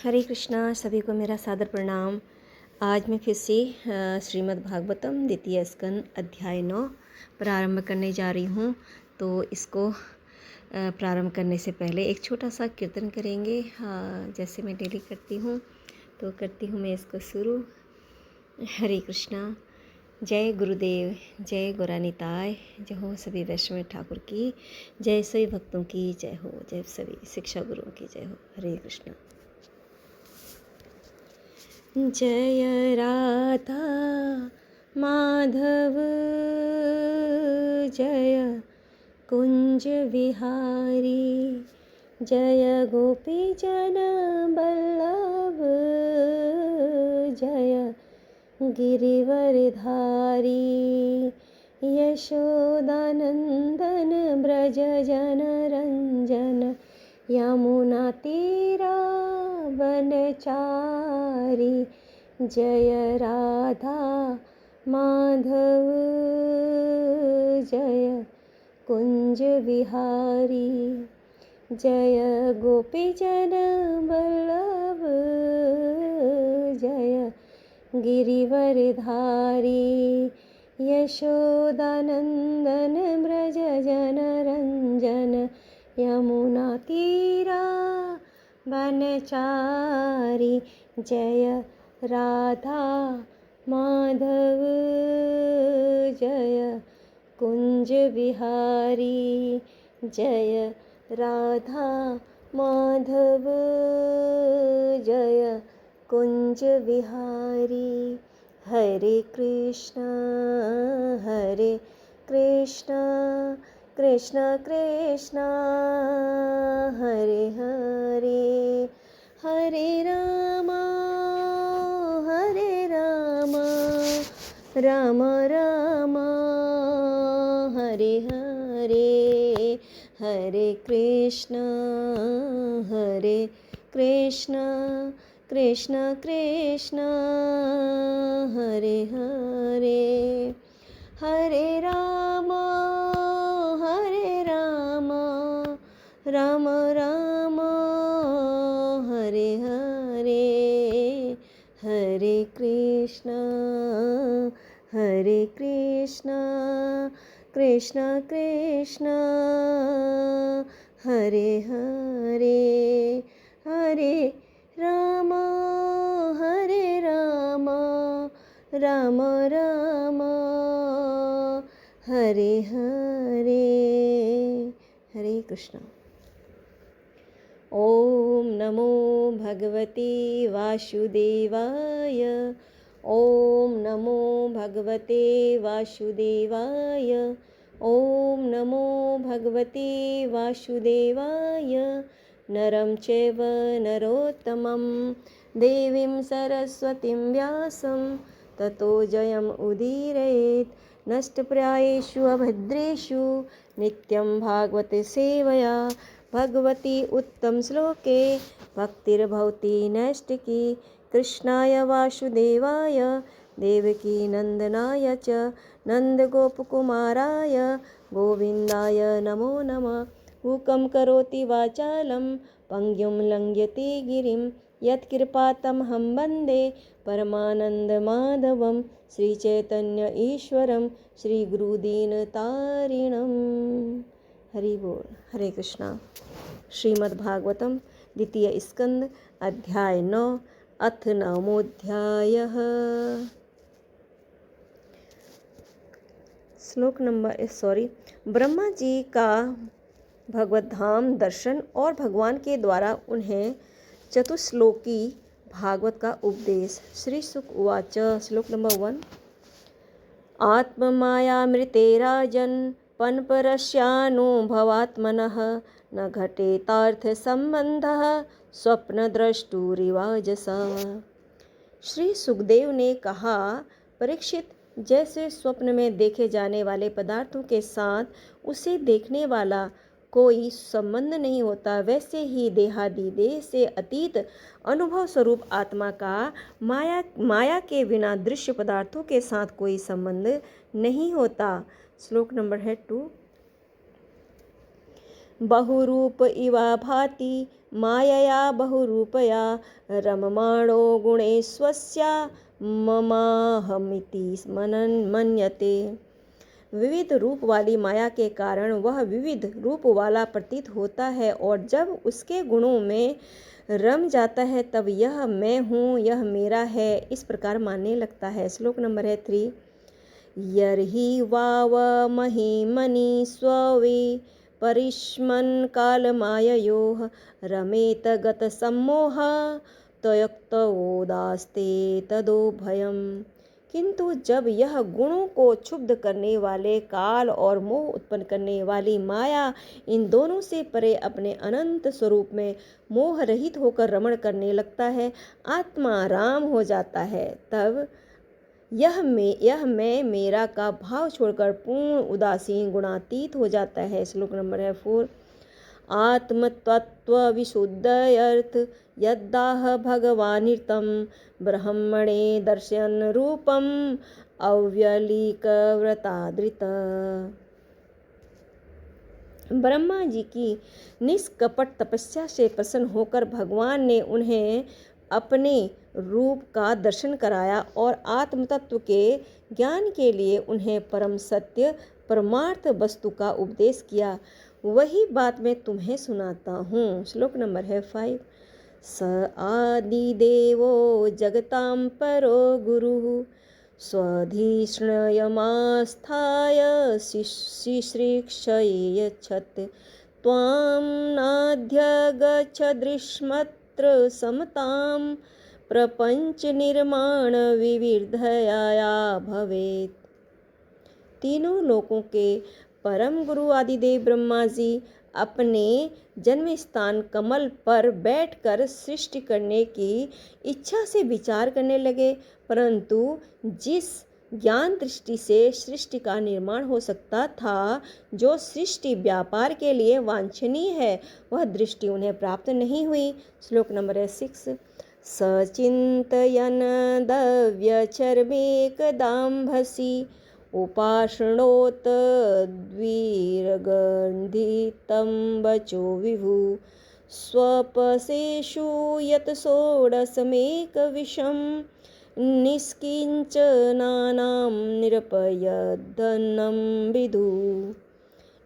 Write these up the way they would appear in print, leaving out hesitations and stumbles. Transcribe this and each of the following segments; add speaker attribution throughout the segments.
Speaker 1: हरे कृष्णा। सभी को मेरा सादर प्रणाम। आज मैं फिर से श्रीमद् भागवतम द्वितीय स्कंद अध्याय 9 प्रारंभ करने जा रही हूँ। तो इसको प्रारंभ करने से पहले एक छोटा सा कीर्तन करेंगे। जैसे मैं डेली करती हूँ तो करती हूँ मैं इसको शुरू। हरे कृष्णा। जय गुरुदेव, जय गौरानिताय, जय हो सभी वैष्णव ठाकुर की, जय सभी भक्तों की जय हो, जय सभी शिक्षा गुरुओं की जय हो। हरे कृष्णा। जय राधा माधव, जय कुंज विहारी, जय गोपी जन बल्लभ, जय गिरिवरधारी, यशोदानंदन ब्रज जन रंजन, यमुना तीरा वनचारी, जय राधा माधव, जय कुंज विहारी, जय गोपी जन बल्लभ, जय गिरिवरधारी, यशोदानंदन ब्रज जन रंजन, यमुना तीरा वनचारी, जय राधा माधव, जय कुंज विहारी, जय राधा माधव, जय कुंज विहारी। हरे कृष्णा कृष्ण कृष्ण हरे हरे, हरे राम राम राम हरे हरे, हरे कृष्ण कृष्ण कृष्ण हरे हरे, हरे राम राम राम हरे हरे, हरे कृष्ण कृष्ण कृष्ण हरे हरे, हरे राम राम राम हरे हरे। हरे कृष्ण। ओम नमो भगवते वासुदेवाय, ओम नमो भगवते वासुदेवाय, ओम नमो भगवते वासुदेवाय। नरं चैव नरोत्तमं देवीं सरस्वतीं व्यासं ततो जयम् उदीरयेत्। नष्टप्रायेषु अभद्रेषु नित्यं भागवते सेवया, भगवती उत्तम श्लोके भक्तिर्भवति नैष्टिकी। कृष्णाय वासुदेवाय देवकी नंदनाय च नंदगोपकुमाराय गोविन्दाय नमो नमः। मूकं करोति वाचालं पङ्गुं लङ्घयति गिरिं, यत्कृपातमहं वन्दे परमानन्दमाधवं। श्रीचैतन्य ईश्वरं श्रीगुरुदीनतारिणं। हरि बोल। हरे कृष्णा। श्रीमद् भागवतम द्वितीय स्कंद अध्याय 9 अथ नवमोऽध्यायः। श्लोक नंबर ब्रह्मा जी का भगवत धाम दर्शन और भगवान के द्वारा उन्हें चतुश्लोकी भागवत का उपदेश। श्री शुक उवाच। श्लोक नंबर 1। आत्ममायामृते राजन् पन्परस्यानुभवात्मनः, न घटेतार्थसंबंधः स्वप्नद्रष्टुरिवाजसा। श्री सुखदेव ने कहा, परीक्षित, जैसे स्वप्न में देखे जाने वाले पदार्थों के साथ उसे देखने वाला कोई संबंध नहीं होता, वैसे ही देहादि देह से अतीत अनुभव स्वरूप आत्मा का माया के बिना दृश्य पदार्थों के साथ कोई संबंध नहीं होता। श्लोक नंबर है 2। बहुरूप इवा भाति मायया बहुरूपया रममाणो गुणेश्वस्या ममाहमिति मन्यते। विविध रूप वाली माया के कारण वह विविध रूप वाला प्रतीत होता है और जब उसके गुणों में रम जाता है तब यह मैं हूँ, यह मेरा है, इस प्रकार मानने लगता है। श्लोक नंबर है 3। यर्हि वाव महिमनि स्वे परिष्मन् कालमाययोः रमेत गतसम्मोह तयोक्तवोदास्ते तदो भयम्। किंतु जब यह गुणों को क्षुब्ध करने वाले काल और मोह उत्पन्न करने वाली माया इन दोनों से परे अपने अनंत स्वरूप में मोह रहित होकर रमण करने लगता है, आत्मा राम हो जाता है, तब यह मैं मेरा का भाव छोड़कर पूर्ण उदासीन गुणातीत हो जाता है। श्लोक नंबर है 4। आत्मतत्व विशुद्धयर्थ यद्दाह भगवानिर्तं ब्रह्मणे दर्शन रूपम अव्यलीकव्रतादृत। ब्रह्मा जी की निष्कपट तपस्या से प्रसन्न होकर भगवान ने उन्हें अपने रूप का दर्शन कराया और आत्म तत्व के ज्ञान के लिए उन्हें परम सत्य परमार्थ वस्तु का उपदेश किया। वही बात मैं तुम्हें सुनाता हूँ। श्लोक नंबर है 5। स आदिदेवो जगतां परो गुरुः स्वधिष्ण्यमास्थाय शिश्रीक्षये यच्छत् त्वां नाध्यगच्छदृश्मत्र समतां प्रपंच निर्माण विविधया भवेत्। तीनों लोकों के परम गुरु आदिदेव ब्रह्मा जी अपने जन्म स्थान कमल पर बैठकर सृष्टि करने की इच्छा से विचार करने लगे, परंतु जिस ज्ञान दृष्टि से सृष्टि का निर्माण हो सकता था, जो सृष्टि व्यापार के लिए वांछनीय है, वह दृष्टि उन्हें प्राप्त नहीं हुई। श्लोक नंबर है 6। सचिंतयन् दव्यचर्मेकदाम्भसि उपासणोत द्विरगन्धितं वचो विभु स्वपसेषु यत् षोडशमेकविशं निष्किञ्चनानां निरपयद्धनं विदु।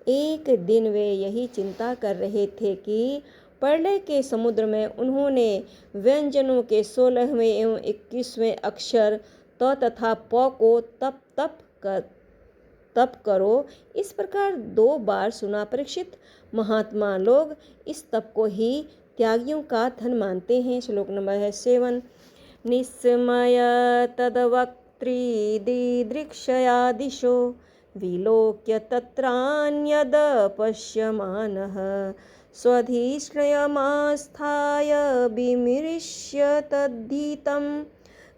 Speaker 1: एक दिन वे यही चिंता कर रहे थे कि प्रलय के समुद्र में उन्होंने व्यंजनों के 16वें एवं 21वें अक्षर त तथा प को तप करो इस प्रकार 2 बार सुना। परीक्षित, महात्मा लोग इस तप को ही त्यागियों का धन मानते हैं। श्लोक नंबर है 7। निस्मय तद्वक्त्री दिदृक्षया दिशो विलोक्य तत्रान्यद पश्यमानः स्वधिष्ण्यमास्थाय विमृश्य तद्धितं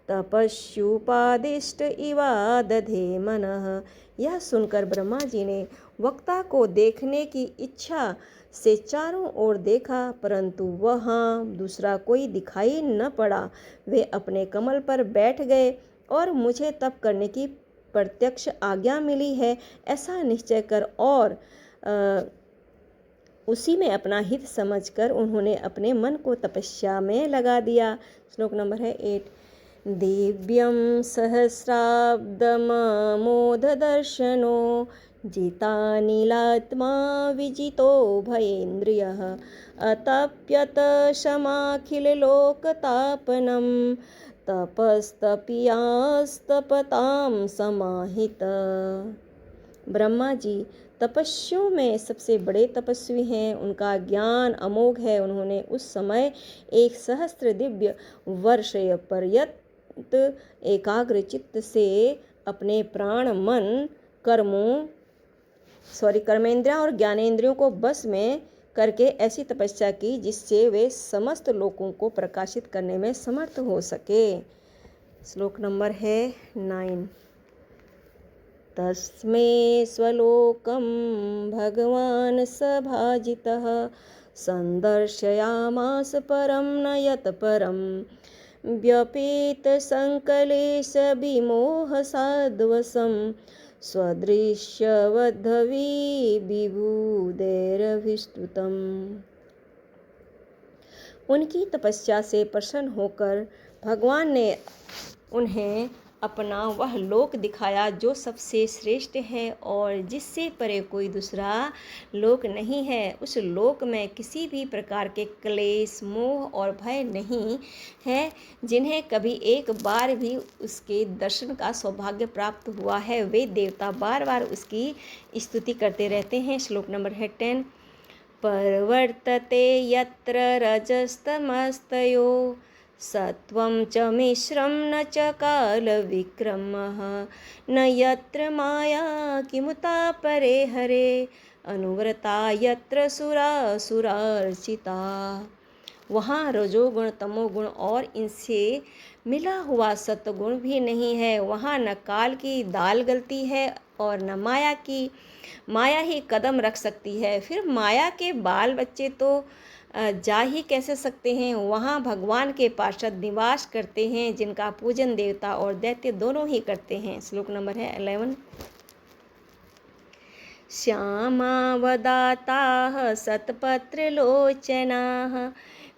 Speaker 1: तपस्युपादिष्ट इवा दधे मनः। यह सुनकर ब्रह्मा जी ने वक्ता को देखने की इच्छा से चारों ओर देखा, परंतु वहाँ दूसरा कोई दिखाई न पड़ा। वे अपने कमल पर बैठ गए और मुझे तप करने की प्रत्यक्ष आज्ञा मिली है ऐसा निश्चय कर और उसी में अपना हित समझकर उन्होंने अपने मन को तपस्या में लगा दिया। श्लोक नंबर है 8। दिव्यं सहस्राब्दममोधदर्शनो जितानिलात्मा विजितो भयेन्द्रियः अतप्यत क्षमाखिललोकतापनं तपस्तपियास्तपतां समाहित। ब्रह्मा जी तपस्वियों में सबसे बड़े तपस्वी हैं, उनका ज्ञान अमोघ है। उन्होंने उस समय 1 सहस्त्र दिव्य वर्ष पर्यंत एकाग्र चित्त से अपने प्राण मन कर्मेंद्रियों और ज्ञानेंद्रियों को बस में करके ऐसी तपस्या की जिससे वे समस्त लोकों को प्रकाशित करने में समर्थ हो सके। श्लोक नंबर है 9। तस्मै स्वलोकं भगवान् सभाजितः संदर्शयामास परं न यत् परं व्यपेतसङ्कलेश विमोहसाद्वसं स्वदृश्यवद्धवी विबुधैरभिस्तुतम्। उनकी तपस्या से प्रसन्न होकर भगवान ने उन्हें अपना वह लोक दिखाया जो सबसे श्रेष्ठ है और जिससे परे कोई दूसरा लोक नहीं है। उस लोक में किसी भी प्रकार के क्लेश, मोह और भय नहीं है। जिन्हें कभी एक बार भी उसके दर्शन का सौभाग्य प्राप्त हुआ है, वे देवता बार बार उसकी स्तुति करते रहते हैं। श्लोक नंबर है 10। परवर्तते यत्र रजस्तमस्तयो सत्वं च मिश्रं न च कालविक्रमः न यत्र माया किमुता परे हरे अनुव्रता यत्र सुरासुरार्चिता। वहाँ रजोगुण, तमोगुण और इनसे मिला हुआ सत्वगुण भी नहीं है। वहाँ न काल की दाल गलती है और न माया ही कदम रख सकती है। फिर माया के बाल बच्चे तो जा ही कैसे सकते हैं। वहाँ भगवान के पार्षद निवास करते हैं, जिनका पूजन देवता और दैत्य दोनों ही करते हैं। श्लोक नंबर है 11। श्यामावदाताः सत्पत्रलोचनाः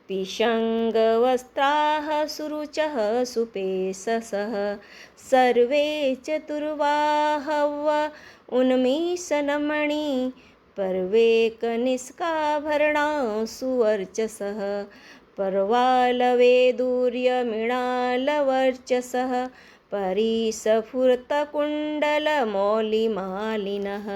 Speaker 1: पिशङ्गवस्त्राः सुरुचः सुपेशसः सर्वे चतुर्बाहव उन्मीषणमणि पर्वेकनिष्काभरणाः सुवर्चसः पर्वालवेदूर्यमृणालवर्चसः परिस्फुरतकुण्डलमौलिमालिनः।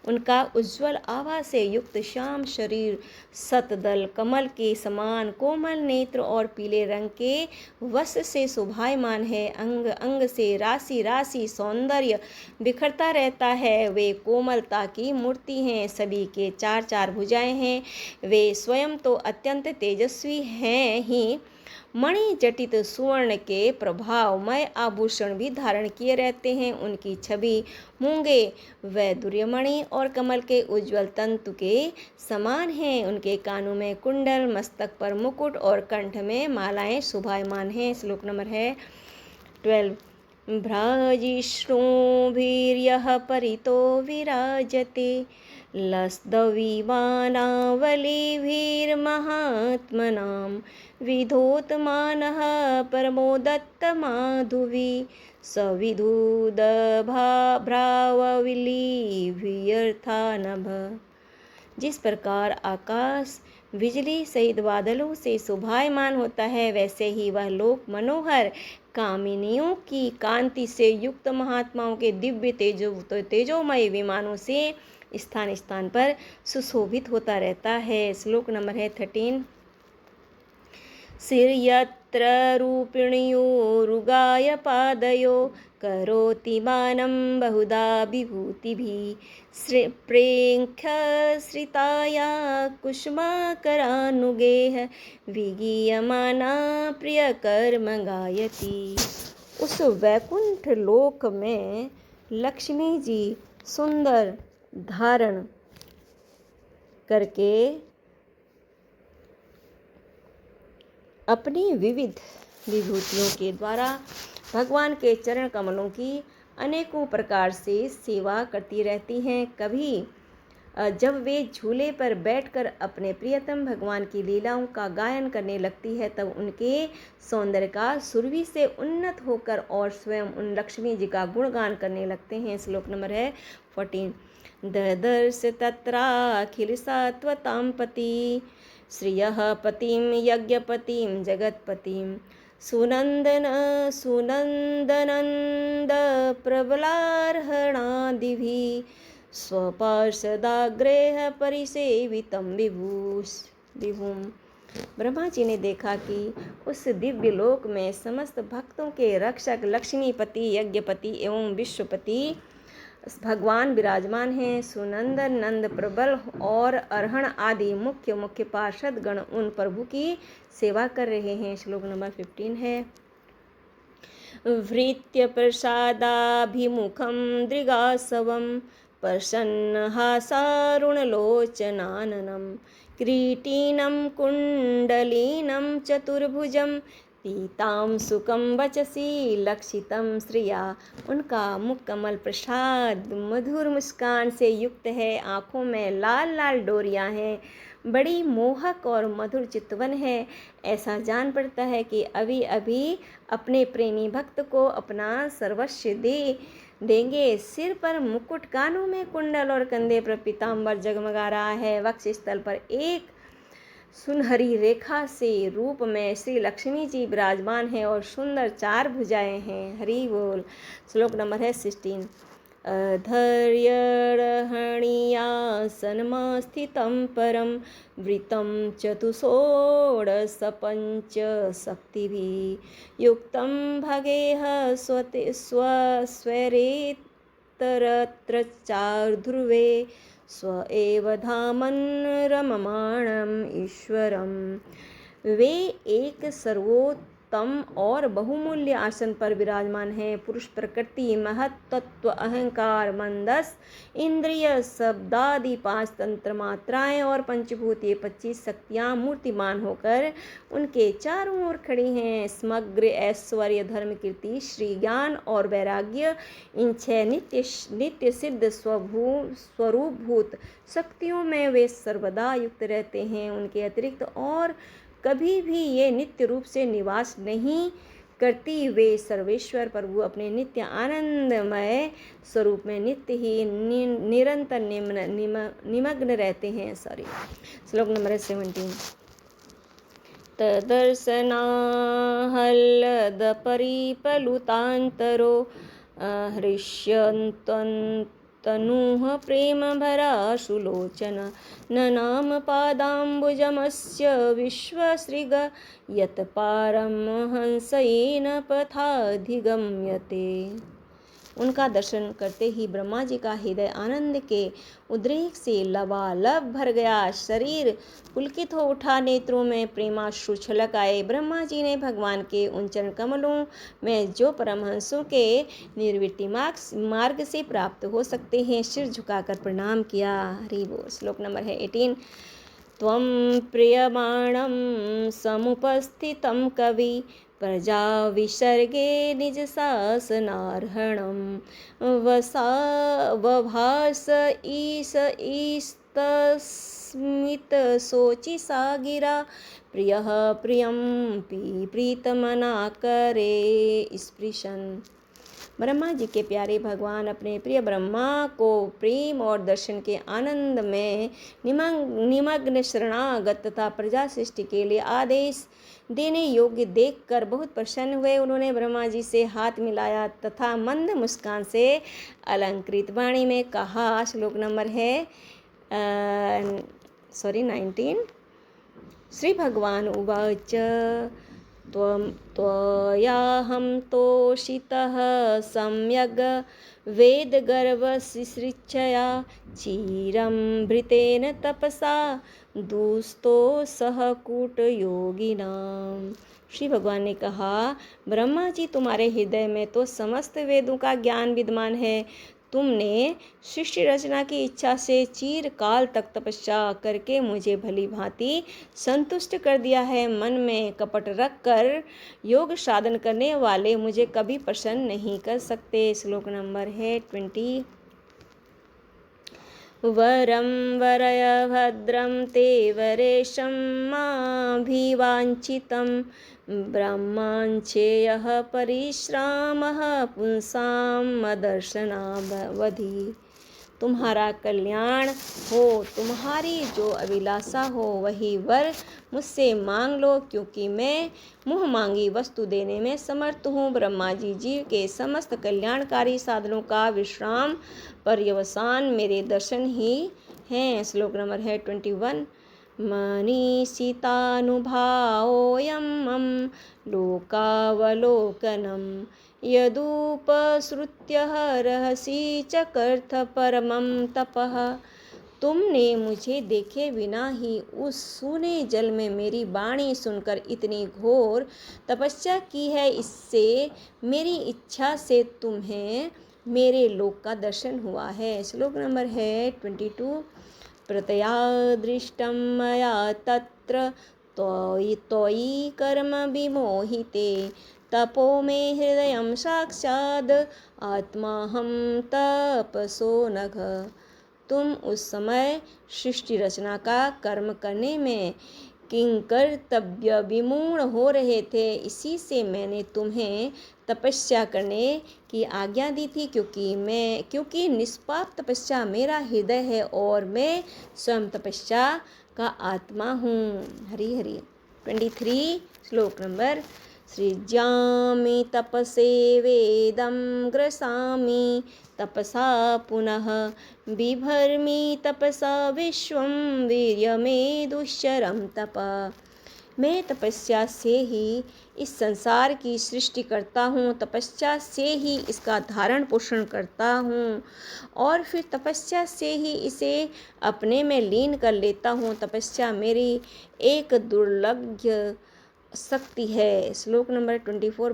Speaker 1: उनका उज्ज्वल आभा से युक्त श्याम शरीर, सतदल कमल के समान कोमल नेत्र और पीले रंग के वस्त्र से शोभायमान है। अंग अंग से राशि राशि सौंदर्य बिखरता रहता है। वे कोमलता की मूर्ति हैं, सभी के चार चार भुजाएं हैं। वे स्वयं तो अत्यंत तेजस्वी हैं ही, मणि जटित सुवर्ण के प्रभावमय आभूषण भी धारण किए रहते हैं। उनकी छवि मूंगे वैदुर्यमणि और कमल के उज्ज्वल तंतु के समान है। उनके कानों में कुंडल, मस्तक पर मुकुट और कंठ में मालाएं शोभायमान हैं। श्लोक नंबर है 12। भ्राजिष्णुभिर्यः परितो विराजते लसद्विमानावलिभिर्महात्मनां विधोतमानः परमोदत्तमाधुवी सविधुदभाभ्रावलिभिर्यर्थानभ। जिस प्रकार आकाश बिजली सहित बादलों से शोभायमान होता है, वैसे ही वह लोक मनोहर कामिनियों की कांति से युक्त महात्माओं के दिव्य तेजोमय विमानों से स्थान स्थान पर सुशोभित होता रहता है। श्लोक नंबर है 13। शिर्यत्र रूपिण्योरुगाय पादयो करोति मानं बहुधा विभूतिभिः प्रेङ्ख्यश्रिताया कुसुमाकरानुगैः विगीयमाना प्रियकर्म गायति। उस वैकुंठ लोक में लक्ष्मी जी सुंदर धारण करके अपनी विविध विभूतियों के द्वारा भगवान के चरण कमलों की अनेकों प्रकार से सेवा करती रहती हैं। कभी जब वे झूले पर बैठकर अपने प्रियतम भगवान की लीलाओं का गायन करने लगती है, तब उनके सौंदर्य का सुरभि से उन्नत होकर और स्वयं उन लक्ष्मी जी का गुणगान करने लगते हैं। श्लोक नंबर है 14। ददर्श तत्राखिल सात्वतां पति श्रियः पतिं यज्ञपतिं जगत्पतिं सुनंदनंद प्रबलार्हणादिभिः स्वपार्षदाग्रेह परिसेवितं विभुम्। ब्रह्मा जी ने देखा कि उस दिव्य लोक में समस्त भक्तों के रक्षक लक्ष्मीपति, यज्ञपति एवं विश्वपति भगवान विराजमान हैं। सुनंदन, नंद, प्रबल और अर्हण आदि मुख्य मुख्य पार्षद गण उन प्रभु की सेवा कर रहे हैं। श्लोक नंबर 15 है। वृत्य प्रसादाभिमुखं दृगासवं प्रसन्नहासारुणलोचनाननं किरीटिनं कुण्डलिनं चतुर्भुजं पीतां सुकं वचसी लक्षितं श्रिया। उनका मुख कमल प्रसाद मधुर मुस्कान से युक्त है। आँखों में लाल लाल डोरियां हैं। बड़ी मोहक और मधुर चितवन है। ऐसा जान पड़ता है कि अभी अभी अपने प्रेमी भक्त को अपना सर्वस्व दे देंगे। सिर पर मुकुट, कानों में कुंडल और कंधे पर पीताम्बर जगमगा रहा है। वक्ष स्थल पर एक सुनहरी रेखा से रूप में श्री लक्ष्मी जी विराजमान है और सुंदर 4 भुजाएं हैं। हरि बोल। श्लोक नंबर है 16। अधर्यर्हणीयासनमस्थितं परं वृतं चतुषोडशपञ्चशक्तिभिः युक्तं भगेह स्वस्वरेतरत्र चार्ध्रुवे स्व एव धामन रममाणम ईश्वरम। वे एक सर्वोत्तम और बहुमूल्य आसन पर विराजमान हैं। पुरुष प्रकृति, महत्त्व, अहंकार, मंदस, इंद्रिय, शब्दादि 5 तंत्र मात्राएं और पंचभूतीय 25 शक्तियां मूर्तिमान होकर उनके चारों ओर खड़ी हैं। समग्र ऐश्वर्य, धर्म, कीर्ति, श्री, ज्ञान और वैराग्य, इन 6 नित्य सिद्ध स्वरूपभूत शक्तियों में वे सर्वदा युक्त रहते हैं। उनके अतिरिक्त और कभी भी ये नित्य रूप से निवास नहीं करती। वे सर्वेश्वर प्रभु अपने नित्य आनंदमय स्वरूप में नित्य ही निरंतर निमग्न रहते हैं। श्लोक नंबर 17। तदर्शनाहल्लदपरिप्लुतान्तरो हृष्यन्तनुः प्रेमभराशुलोचन ननाम पादाम्बुजमस्य विश्वसृग यत्पारमहंसेन पथाधिगम्यते। उनका दर्शन करते ही ब्रह्मा जी का हृदय आनंद के उद्रेक से लबालब भर गया। शरीर पुलकित हो उठा, नेत्रों में प्रेमाश्रु छलक आए। ब्रह्मा जी ने भगवान के उन चरण कमलों में जो परमहंसों के निर्वृत्ति मार्ग से प्राप्त हो सकते हैं, सिर झुकाकर प्रणाम किया। हरि बोल। श्लोक नंबर है 18। त्वं प्रियमाणं समुपस्थितं कवि प्रजा विसर्गे निज शासनार्हणं वभास ईश ईस्तस्मित सोचि सा गिरा प्रियः प्रियं प्रीतमना करे स्पृशन। ब्रह्मा जी के प्यारे भगवान अपने प्रिय ब्रह्मा को प्रेम और दर्शन के आनंद में निमग्न शरणागत तथा प्रजा सृष्टि के लिए आदेश देने योग्य देखकर बहुत प्रसन्न हुए। उन्होंने ब्रह्मा जी से हाथ मिलाया तथा मंद मुस्कान से अलंकृत वाणी में कहा। श्लोक नंबर है 19। श्री भगवान उवाच त्वयाहं तोषितः सम्यग् वेदगर्वशिश्रिच्छया चिरं भृतेन तपसा दुस्तो सह कूटयोगिनां। श्री भगवान ने कहा, ब्रह्मा जी, तुम्हारे हृदय में तो समस्त वेदों का ज्ञान विद्यमान है। तुमने सृष्टि रचना की इच्छा से चिरकाल तक तपस्या करके मुझे भली भांति संतुष्ट कर दिया है। मन में कपट रख कर योग साधन करने वाले मुझे कभी प्रसन्न नहीं कर सकते। श्लोक नंबर है 20। वरं वरय भद्रं ते वरेशं माभिवाञ्छितं ब्रह्माञ्चेयः परिश्रामः पुंसां मदर्शनावधि। तुम्हारा कल्याण हो, तुम्हारी जो अभिलाषा हो वही वर मुझसे मांग लो, क्योंकि मैं मुँह मांगी वस्तु देने में समर्थ हूँ। ब्रह्मा जी जीव के समस्त कल्याणकारी साधनों का विश्राम पर्यवसान मेरे दर्शन ही हैं। श्लोक नंबर है 21। मनीषितानुभावोऽयं मम लोकावलोकनं यदुपसृत्य रहसि चकर्थ परमं तपः। तुमने मुझे देखे बिना ही उस सूने जल में मेरी वाणी सुनकर इतनी घोर तपस्या की है। इससे मेरी इच्छा से तुम्हें मेरे लोक का दर्शन हुआ है। श्लोक नंबर है 22। प्रतया दृष्टं मया तत्र त्वयि कर्म विमोहिते तपो मे हृदयं साक्षाद् आत्माहं तपसो नघ। तुम उस समय सृष्टि रचना का कर्म करने में किंकर्तव्य विमूढ़ हो रहे थे। इसी से मैंने तुम्हें तपस्या करने की आज्ञा दी थी, क्योंकि निष्पाप तपस्या मेरा हृदय है और मैं स्वयं तपस्या का आत्मा हूँ। हरि हरि। 23 श्लोक नंबर। सृज्यामि तपसे वेदं ग्रसामि तपसा पुनः बिभर्मि तपसा विश्वं वीर्यमेदुश्चरं तप। मैं तपस्या से ही इस संसार की सृष्टि करता हूँ, तपस्या से ही इसका धारण पोषण करता हूँ और फिर तपस्या से ही इसे अपने में लीन कर लेता हूँ। तपस्या मेरी एक दुर्लभ शक्ति है। श्लोक नंबर 24।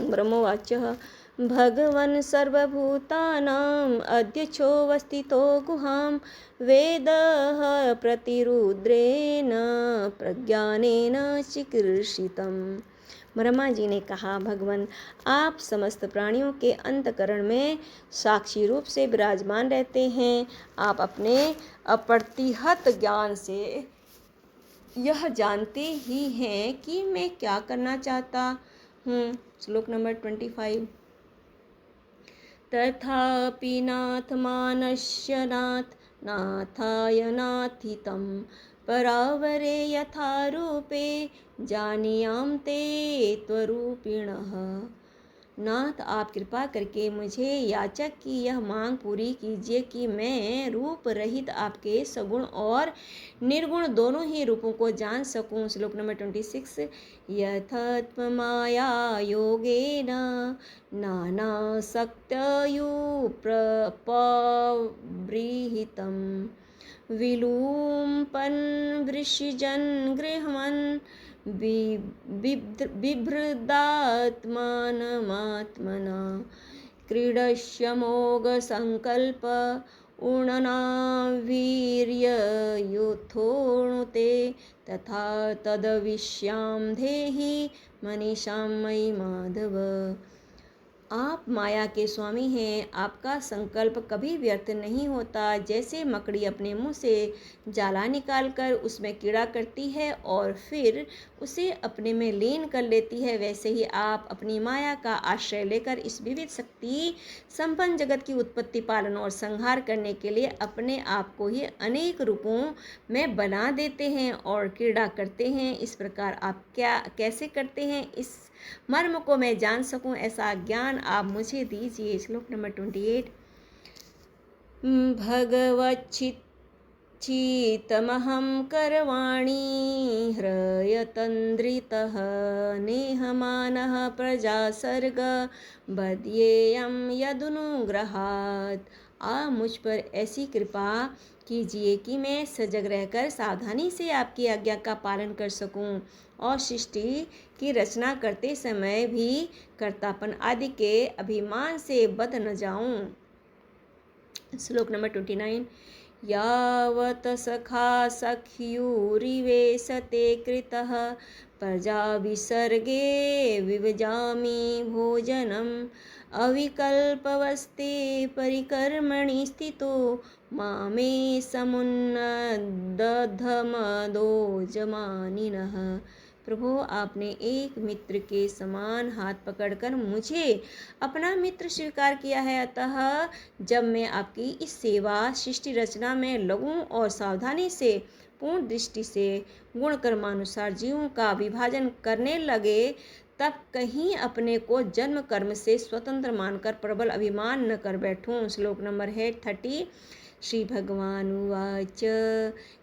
Speaker 1: ब्रह्मोवाचः भगवन् सर्वभूतानाम् अध्यक्षोऽवस्थितो गुहां वेदः प्रतिरुद्रेण प्रज्ञानेन चिकीर्षितम्। ब्रह्मा जी ने कहा, भगवान आप समस्त प्राणियों के अंतकरण में साक्षी रूप से विराजमान रहते हैं। आप अपने अप्रतिहत ज्ञान से यह जानते ही हैं कि मैं क्या करना चाहता हूँ। श्लोक नंबर 25। तथापि नाथ मानस्य नाथाय नाथितं परावरे यथा रूपे जानीयाम ते त्वरूपिणः। नाथ आप कृपा करके मुझे याचक की यह मांग पूरी कीजिए कि मैं रूप रहित आपके सगुण और निर्गुण दोनों ही रूपों को जान सकूं। श्लोक नंबर 26। यथात्ममाया योगेन नानासक्तयुप्रपबृहितं विलूम्पन् वृषिजन् गृह्मन् बिभ्रदात्मानमात्मना क्रीडस्य मोघसङ्कल्प ऊर्णनावीर्ययुथोणुते तथा तदविश्यां देहि मनीषां मयि माधव। आप माया के स्वामी हैं, आपका संकल्प कभी व्यर्थ नहीं होता। जैसे मकड़ी अपने मुंह से जाला निकालकर उसमें कीड़ा करती है और फिर उसे अपने में लीन कर लेती है, वैसे ही आप अपनी माया का आश्रय लेकर इस विविध शक्ति संपन्न जगत की उत्पत्ति, पालन और संहार करने के लिए अपने आप को ही अनेक रूपों में बना देते हैं और क्रीड़ा करते हैं। इस प्रकार आप कैसे करते हैं, इस मर्म को मैं जान सकूं, ऐसा ज्ञान आप मुझे दीजिए। श्लोक नंबर 28। भगवच्चित्तमहं करवाणि ह्रयतन्द्रितः नेहमानः प्रजासर्ग बध्येयं यदनुग्रहात्। आप मुझ पर ऐसी कृपा कीजिए कि मैं सजग रहकर सावधानी से आपकी आज्ञा का पालन कर सकूं और सृष्टि की रचना करते समय भी कर्तापन आदि के अभिमान से बध न जाऊं। श्लोक नंबर 29। यावत् सखा सख्युरिवेशते कृतः प्रजा विसर्गे विभजामि भोजनम् अविकल्पवस्ते परिकर्मणि स्थितो मामे समुन्नदधमदो जमानिनः। प्रभु आपने एक मित्र के समान हाथ पकड़कर मुझे अपना मित्र स्वीकार किया है, अतः जब मैं आपकी इस सेवा सृष्टि रचना में लगूं और सावधानी से पूर्ण दृष्टि से गुण कर्मानुसार जीवों का विभाजन करने लगे, तब कहीं अपने को जन्म कर्म से स्वतंत्र मानकर प्रबल अभिमान न कर बैठूं। श्लोक नंबर है 30। श्री भगवान उवाच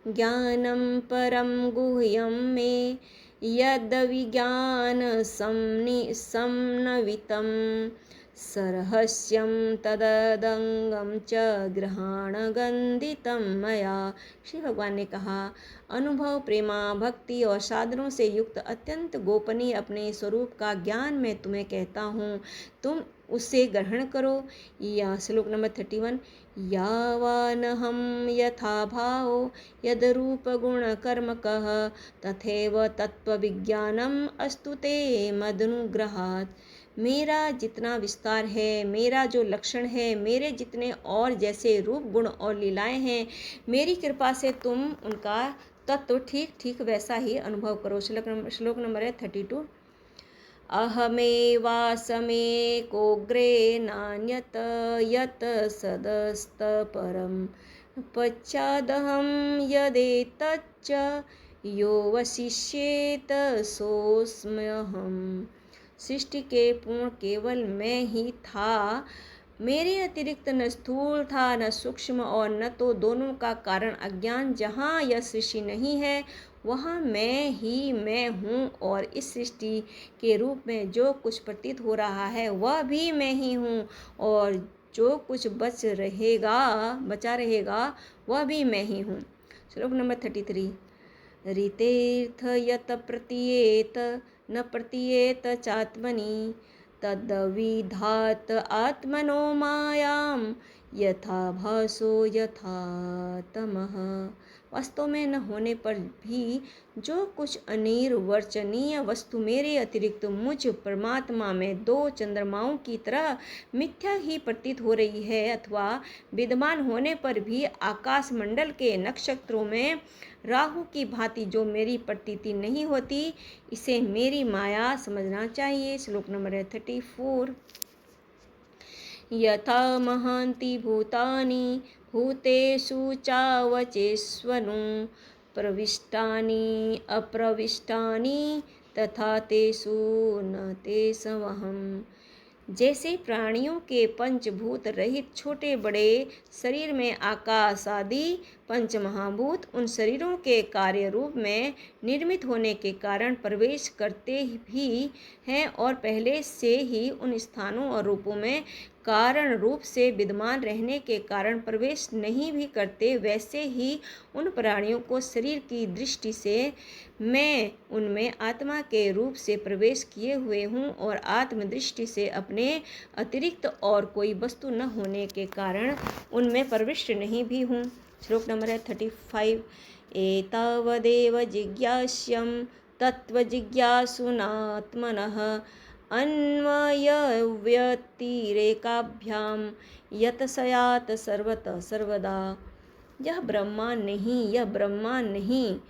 Speaker 1: ज्ञानं परं गुह्यं मे यद्विज्ञानसम्नवितं सरहस्यं तददंगं च ग्रहणगन्धितं मया। श्री भगवान ने कहा, अनुभव, प्रेमा, भक्ति और साधनों से युक्त अत्यंत गोपनीय अपने स्वरूप का ज्ञान मैं तुम्हें कहता हूँ, तुम उसे ग्रहण करो। या श्लोक नंबर 31। यावानहं यथा भावो यद्रूपगुणकर्मकः तथैव तत्त्वविज्ञानम् अस्तु ते मदनुग्रहात् मेरा जितना विस्तार है, मेरा जो लक्षण है, मेरे जितने और जैसे रूप गुण और लीलाएं हैं, मेरी कृपा से तुम उनका तत्व ठीक ठीक वैसा ही अनुभव करो। श्लोक नंबर है 32। अहमेवासमेकोग्रे नान्यत यत सदस्तपरं पश्चादहं यदेतच्च यो वशिष्येत सोऽस्म्यहम्। सृष्टि के पूर्ण केवल मैं ही था, मेरे अतिरिक्त न स्थूल था न सूक्ष्म और न तो दोनों का कारण अज्ञान। जहाँ यह सृष्टि नहीं है वहाँ मैं ही मैं हूँ, और इस सृष्टि के रूप में जो कुछ प्रतीत हो रहा है वह भी मैं ही हूँ, और जो कुछ बचा रहेगा वह भी मैं ही हूँ। श्लोक नंबर 33। ऋतेर्थ यत प्रतीयेत न प्रतीयेत चात्मनि तद्विधात आत्मनो मायां यथा भासो यथा तमः। वास्तव में न होने पर भी जो कुछ अनिर्वचनीय वस्तु मेरे अतिरिक्त मुझ परमात्मा में दो चंद्रमाओं की तरह मिथ्या ही प्रतीत हो रही है, अथवा विद्यमान होने पर भी आकाश मंडल के नक्षत्रों में राहु की भांति जो मेरी प्रतीति नहीं होती, इसे मेरी माया समझना चाहिए। श्लोक नंबर 34। यथा महान्ति भूतानि भूतेषु चावचेष्वनु प्रविष्टानि अप्रविष्टानि तथा तेषु न तेषवहम्। जैसे प्राणियों के पंचभूत रहित छोटे बड़े शरीर में आकाश आदि पंच महाभूत उन शरीरों के कार्य रूप में निर्मित होने के कारण प्रवेश करते भी हैं, और पहले से ही उन स्थानों और रूपों में कारण रूप से विद्यमान रहने के कारण प्रवेश नहीं भी करते, वैसे ही उन प्राणियों को शरीर की दृष्टि से मैं उनमें आत्मा के रूप से प्रवेश किए हुए हूँ, और आत्मदृष्टि से अपने अतिरिक्त और कोई वस्तु न होने के कारण उनमें प्रविष्ट नहीं भी हूँ। श्लोक नंबर है 35। एतावदेव जिज्ञास्यं तत्त्वजिज्ञासुनात्मनः अन्वयव्यतिरेकाभ्यां यतसयात सर्वतः सर्वदा। यह ब्रह्मा नहीं, यह ब्रह्मा नहीं,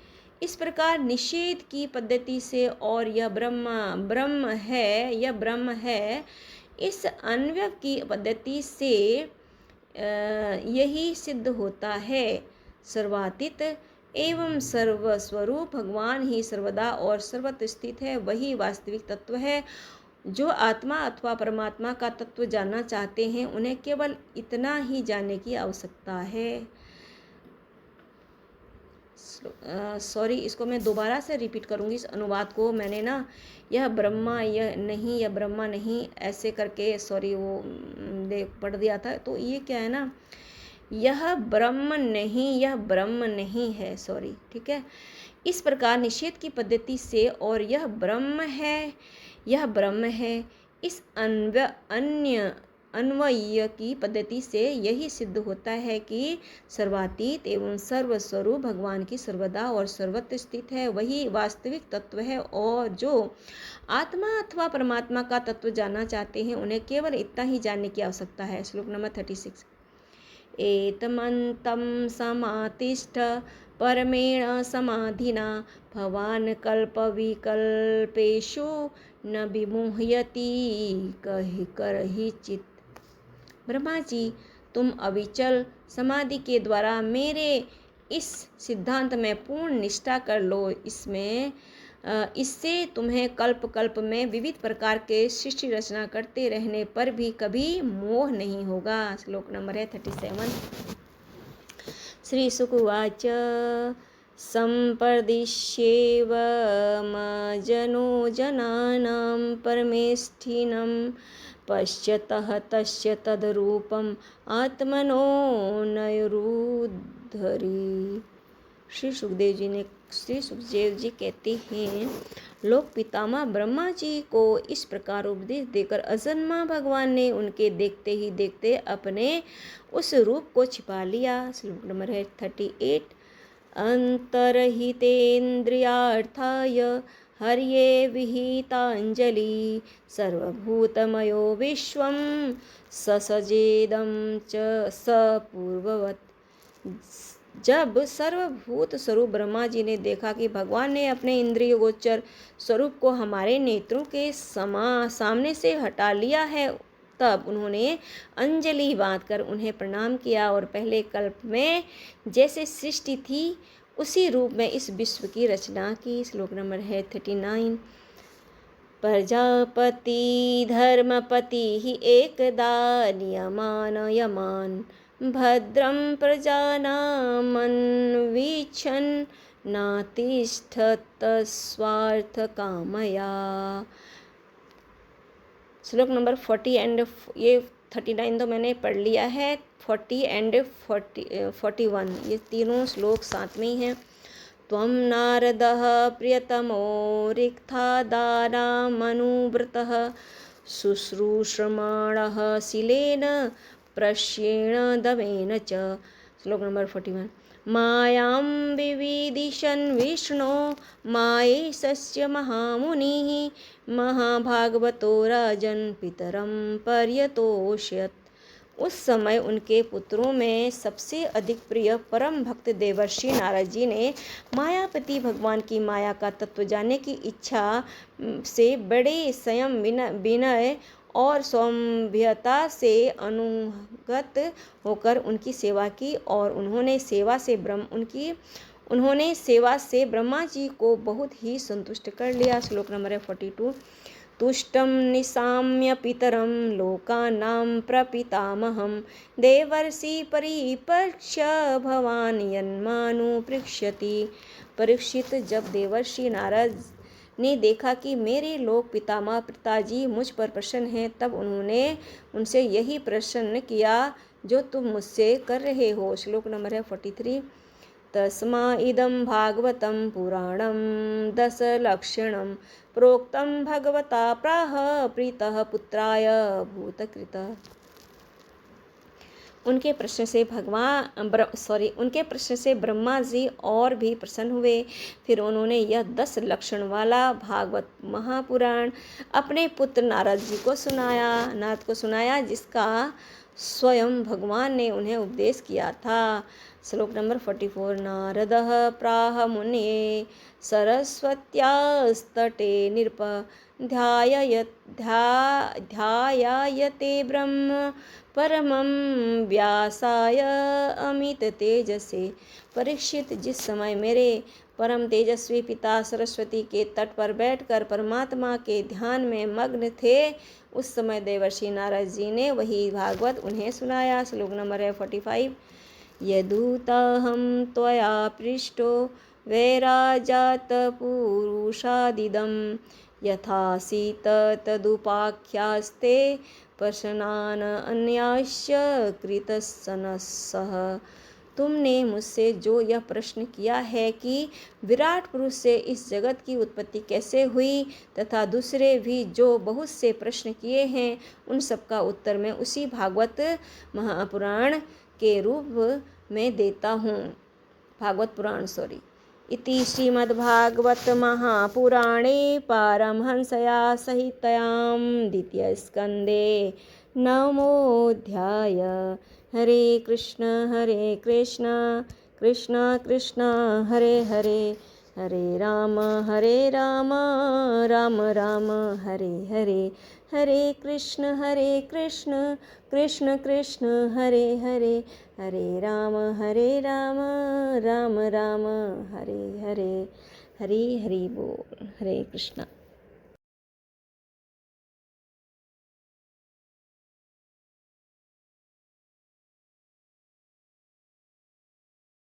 Speaker 1: इस प्रकार निषेध की पद्धति से, और यह ब्रह्म है, यह ब्रह्म है, इस अन्वय की पद्धति से यही सिद्ध होता है। सर्वातीत एवं सर्वस्वरूप भगवान ही सर्वदा और सर्वत्र स्थित है, वही वास्तविक तत्व है। जो आत्मा अथवा परमात्मा का तत्व जानना चाहते हैं उन्हें केवल इतना ही जानने की आवश्यकता है। सॉरी, इसको मैं दोबारा से रिपीट करूँगी इस अनुवाद को। मैंने ना यह ब्रह्मा यह नहीं, यह ब्रह्मा नहीं ऐसे करके सॉरी वो पढ़ दिया था। तो ये क्या है ना, यह ब्रह्म नहीं, यह ब्रह्म नहीं है, सॉरी, ठीक है। इस प्रकार निषेध की पद्धति से, और यह ब्रह्म है, यह ब्रह्म है, इस अन्वय की पद्धति से यही सिद्ध होता है कि सर्वातीत एवं सर्वस्वरूप भगवान की सर्वदा और सर्वत्र स्थित है, वही वास्तविक तत्व है। और जो आत्मा अथवा परमात्मा का तत्व जानना चाहते हैं उन्हें केवल इतना ही जानने की आवश्यकता है। श्लोक नंबर 36। एतमन्तं समातिष्ठ परमेण समाधिना भवान् कल्पविकल्पेषु न विमुह्यति करहिचित्। ब्रह्मा जी, तुम अविचल समाधि के द्वारा मेरे इस सिद्धांत में पूर्ण निष्ठा कर लो। इससे तुम्हें कल्प कल्प में विविध प्रकार के सृष्टि रचना करते रहने पर भी कभी मोह नहीं होगा। श्लोक नंबर है 37। श्री शुक उवाच संप्रदिश्येव मजनो जनानां परमेष्ठिनं पश्यतः तस्य तद्रूपम् आत्मनो नैरुद्धरि। श्री सुखदेव जी कहते हैं, लोक पितामह ब्रह्मा जी को इस प्रकार उपदेश देकर अजन्मा भगवान ने उनके देखते ही देखते अपने उस रूप को छिपा लिया। श्लोक नंबर है 38। अंतरहितेन्द्रियार्थाय हर्ये विहिताञ्जलि सर्वभूतमयो विश्वं ससजेदं च स पूर्ववत्। जब सर्वभूत स्वरूप ब्रह्मा जी ने देखा कि भगवान ने अपने इंद्रिय गोचर स्वरूप को हमारे नेत्रों के सामने से हटा लिया है, तब उन्होंने अंजलि बांधकर उन्हें प्रणाम किया और पहले कल्प में जैसे सृष्टि थी उसी रूप में इस विश्व की रचना की। श्लोक नंबर है 39। प्रजापति धर्मपति ही एकदा नियमान यमान भद्रं प्रजानामन्वीक्षन् नातिष्ठत स्वार्थ कामया। श्लोक नंबर 40 एंड ये 39 तो मैंने पढ़ लिया है, 40 एंड 41 ये तीनों श्लोक साथ में ही हैं। त्वं नारदः प्रियतमो रिक्थादानामनुव्रतः शुश्रूषमाणः शिलेन प्रश्येण दमेन च। श्लोक नंबर 41। मायां विविदिशन् विष्णो मायेशस्य महामुनिः महाभागवतो राजन् पितरं पर्यतोष्यत्। उस समय उनके पुत्रों में सबसे अधिक प्रिय परम भक्त देवर्षि नारद जी ने मायापति भगवान की माया का तत्व जानने की इच्छा से बड़े संयम विनय और सौम्यता से अनुगत होकर उनकी सेवा की और उन्होंने सेवा से ब्रह्मा जी को बहुत ही संतुष्ट कर लिया। श्लोक नंबर 42। तुष्टं निशाम्य पितरं लोकानां प्रपितामहं देवर्षि परिपक्ष्य भवान् यन्मानुपृच्छति। परीक्षित, जब देवर्षि नारद ने देखा कि मेरे लोक पितामह पिताजी मुझ पर प्रसन्न हैं, तब उन्होंने उनसे यही प्रश्न किया जो तुम मुझसे कर रहे हो। श्लोक नंबर है 43। तस्मा इदं भागवतं पुराणं दशलक्षणं प्रोक्तं भगवता प्राह प्रीतः पुत्राय भूतकृत। उनके प्रश्न से ब्रह्मा जी और भी प्रसन्न हुए। फिर उन्होंने यह 10 लक्षण वाला भागवत महापुराण अपने पुत्र नारद को सुनाया जिसका स्वयं भगवान ने उन्हें उपदेश किया था। श्लोक नंबर 44। नारदः प्राह मुनये सरस्वत्यास्तटे नृप ध्यायते ब्रह्म परमं व्यासाय अमित तेजसे। परीक्षित, जिस समय मेरे परम तेजस्वी पिता सरस्वती के तट पर बैठकर परमात्मा के ध्यान में मग्न थे, उस समय देवर्षि नारद जी ने वही भागवत उन्हें सुनाया। श्लोक नंबर है 45। यदूताहं त्वया पृष्टो वैराजात पुरुषादिदं यथासीत तदुपाख्यास्ते प्रश्नान् अन्यास्य कृतसनसः। तुमने मुझसे जो यह प्रश्न किया है कि विराट पुरुष से इस जगत की उत्पत्ति कैसे हुई तथा दूसरे भी जो बहुत से प्रश्न किए हैं, उन सब का उत्तर मैं उसी भागवत महापुराण के रूप में देता हूँ। भागवत पुराण इति श्रीमद्भागवत महापुराणे पारमहंसया संहितायां द्वितीय स्कंदे नवमोऽध्याय। हरे कृष्ण कृष्ण कृष्ण हरे हरे, हरे राम राम राम हरे हरे, हरे कृष्ण कृष्ण कृष्ण हरे हरे, हरे राम राम राम हरे हरे। हरि हरि बोल। हरे कृष्ण।